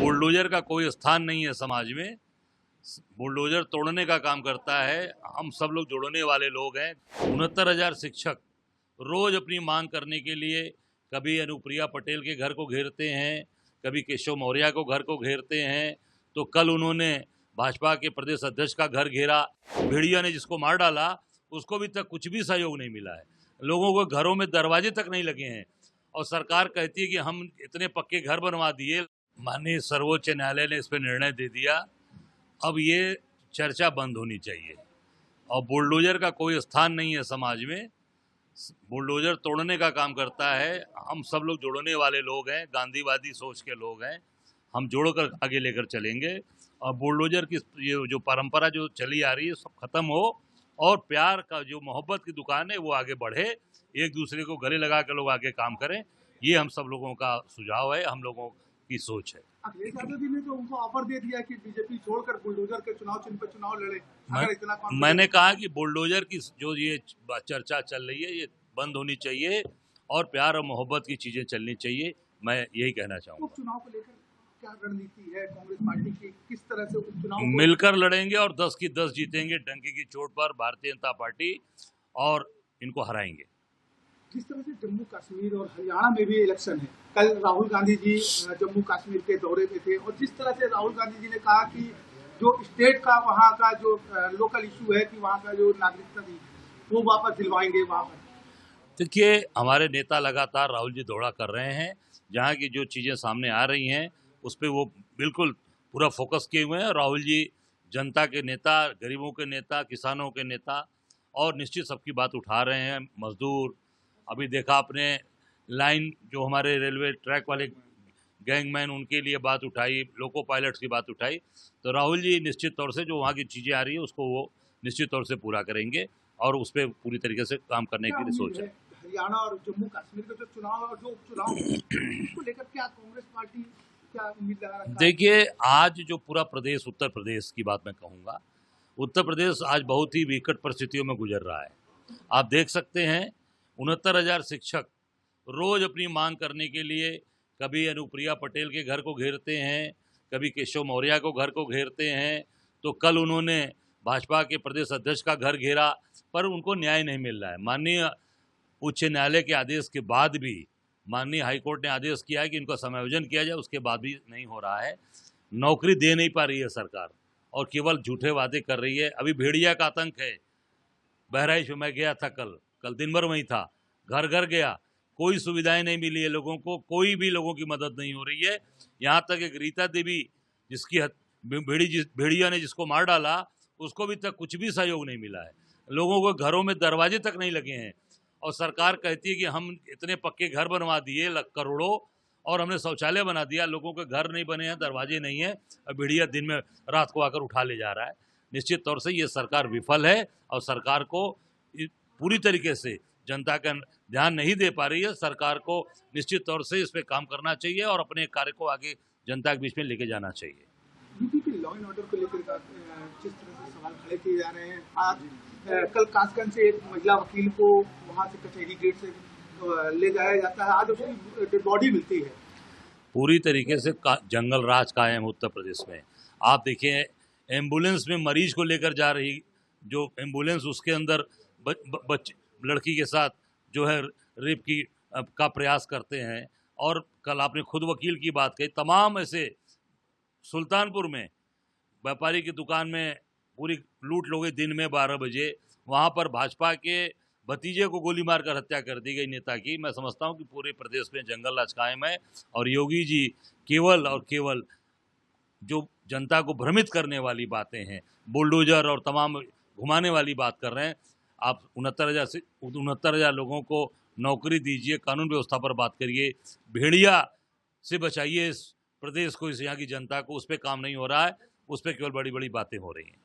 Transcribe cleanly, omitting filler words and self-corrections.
Bulldozer का कोई स्थान नहीं है समाज में। बुलडोजर तोड़ने का काम करता है। हम सब लोग जोड़ने वाले लोग हैं। 69,000 शिक्षक रोज अपनी मांग करने के लिए कभी अनुप्रिया पटेल के घर को घेरते हैं, कभी केशव मौर्य को घर को घेरते हैं। तो कल उन्होंने भाजपा के प्रदेश अध्यक्ष का घर घेरा। भेड़िया ने जिसको मार डाला उसको भी तक कुछ भी सहयोग नहीं मिला है। लोगों को घरों में दरवाजे तक नहीं लगे हैं और सरकार कहती है कि हम इतने पक्के घर बनवा दिए। माननीय सर्वोच्च न्यायालय ने इस पर निर्णय दे दिया। अब ये चर्चा बंद होनी चाहिए और बुलडोजर का कोई स्थान नहीं है समाज में। बुलडोजर तोड़ने का काम करता है। हम सब लोग जोड़ने वाले लोग हैं, गांधीवादी सोच के लोग हैं। हम जोड़कर आगे लेकर चलेंगे और बुलडोजर की ये जो परंपरा जो चली आ रही है सब खत्म हो और प्यार का जो मोहब्बत की दुकान है वो आगे बढ़े, एक दूसरे को गले लगा कर लोग आगे काम करें। ये हम सब लोगों का सुझाव है, हम लोगों की सोच है। अखिलेश यादव जी ने तो उनको ऑफर दे दिया कि बीजेपी छोड़कर बुलडोजर के चुनाव चिन्ह पर चुनाव लड़े। मैंने कहा कि बुलडोजर की जो ये चर्चा चल रही है ये बंद होनी चाहिए और प्यार और मोहब्बत की चीजें चलनी चाहिए। मैं यही कहना चाहूँगा। उपचुनाव को लेकर क्या रणनीति है कांग्रेस पार्टी की, किस तरह से उपचुनाव मिलकर लड़ेंगे और 10 की 10 जीतेंगे डंके की चोट पर भारतीय जनता पार्टी और इनको हराएंगे। जिस तरह से जम्मू कश्मीर और हरियाणा में भी इलेक्शन है, कल राहुल गांधी जी जम्मू कश्मीर के दौरे पे थे और जिस तरह से राहुल गांधी जी ने कहा कि जो स्टेट का वहाँ का जो लोकल इशू है कि वहाँ का जो नागरिकता थी वो वापस दिलवाएंगे वहाँ पर। देखिए, हमारे नेता लगातार राहुल जी दौड़ा कर रहे हैं। जहाँ की जो चीज़ें सामने आ रही हैं उस पर वो बिल्कुल पूरा फोकस किए हुए हैं। राहुल जी जनता के नेता, गरीबों के नेता, किसानों के नेता और निश्चित सबकी बात उठा रहे हैं। मजदूर, अभी देखा आपने लाइन जो हमारे रेलवे ट्रैक वाले गैंगमैन उनके लिए बात उठाई, लोको पायलट्स की बात उठाई। तो राहुल जी निश्चित तौर से जो वहाँ की चीज़ें आ रही है उसको वो निश्चित तौर से पूरा करेंगे और उस पर पूरी तरीके से काम करने की सोच है। हरियाणा और जम्मू कश्मीर के जो चुनाव और जो उपचुनाव उसको लेकर क्या कांग्रेस पार्टी क्या उम्मीद लगा रखा है? देखिए, आज जो पूरा प्रदेश, उत्तर प्रदेश की बात मैं कहूँगा, उत्तर प्रदेश आज बहुत ही विकट परिस्थितियों में गुजर रहा है। आप देख सकते हैं 69,000 शिक्षक रोज अपनी मांग करने के लिए कभी अनुप्रिया पटेल के घर को घेरते हैं, कभी केशव मौर्य को घर को घेरते हैं। तो कल उन्होंने भाजपा के प्रदेश अध्यक्ष का घर घेरा पर उनको न्याय नहीं मिल रहा है। माननीय उच्च न्यायालय के आदेश के बाद भी माननीय हाईकोर्ट ने आदेश किया है कि इनका समायोजन किया जाए, उसके बाद भी नहीं हो रहा है। नौकरी दे नहीं पा रही है सरकार और केवल झूठे वादे कर रही है। अभी भेड़िया का आतंक है। बहराइच में मैं गया था, कल दिन भर वहीं था, घर घर गया, कोई सुविधाएं नहीं मिली है लोगों को, कोई भी लोगों की मदद नहीं हो रही है। यहाँ तक एक रीता देवी जिसकी भेड़िया ने जिसको मार डाला उसको भी तक कुछ भी सहयोग नहीं मिला है। लोगों को घरों में दरवाजे तक नहीं लगे हैं और सरकार कहती है कि हम इतने पक्के घर बनवा दिए करोड़ों और हमने शौचालय बना दिया। लोगों के घर नहीं बने हैं, दरवाजे नहीं है और भेड़िया दिन में रात को आकर उठा ले जा रहा है। निश्चित तौर से ये सरकार विफल है और सरकार को पूरी तरीके से जनता का ध्यान नहीं दे पा रही है। सरकार को निश्चित तौर से इस पे काम करना चाहिए और अपने कार्य को आगे जनता के बीच में लेके जाना चाहिए। यूपी के लॉ एंड ऑर्डर को लेकर जिस तरह से सवाल खड़े किए जा रहे हैं, आज कल कासगंज से एक महिला वकील को वहां से कचहरी गेट से ले जाया जाता है, आज उसकी बॉडी मिलती है। पूरी तरीके से जंगल राज कायम उत्तर प्रदेश में। आप देखिए, एम्बुलेंस में मरीज को लेकर जा रही जो एम्बुलेंस, उसके अंदर लड़की के साथ जो है रेप का प्रयास करते हैं। और कल आपने खुद वकील की बात कही। तमाम ऐसे सुल्तानपुर में व्यापारी की दुकान में पूरी लूट लो गई दिन में 12 बजे। वहाँ पर भाजपा के भतीजे को गोली मारकर हत्या कर दी गई नेता की। मैं समझता हूँ कि पूरे प्रदेश में जंगल राज कायम है और योगी जी केवल और केवल जो जनता को भ्रमित करने वाली बातें हैं, बुलडोजर और तमाम घुमाने वाली बात कर रहे हैं। आप 69,000 लोगों को नौकरी दीजिए, कानून व्यवस्था पर बात करिए, भेड़िया से बचाइए इस प्रदेश को, इस यहाँ की जनता को। उस पर काम नहीं हो रहा है, उस पर केवल बड़ी बड़ी बातें हो रही हैं।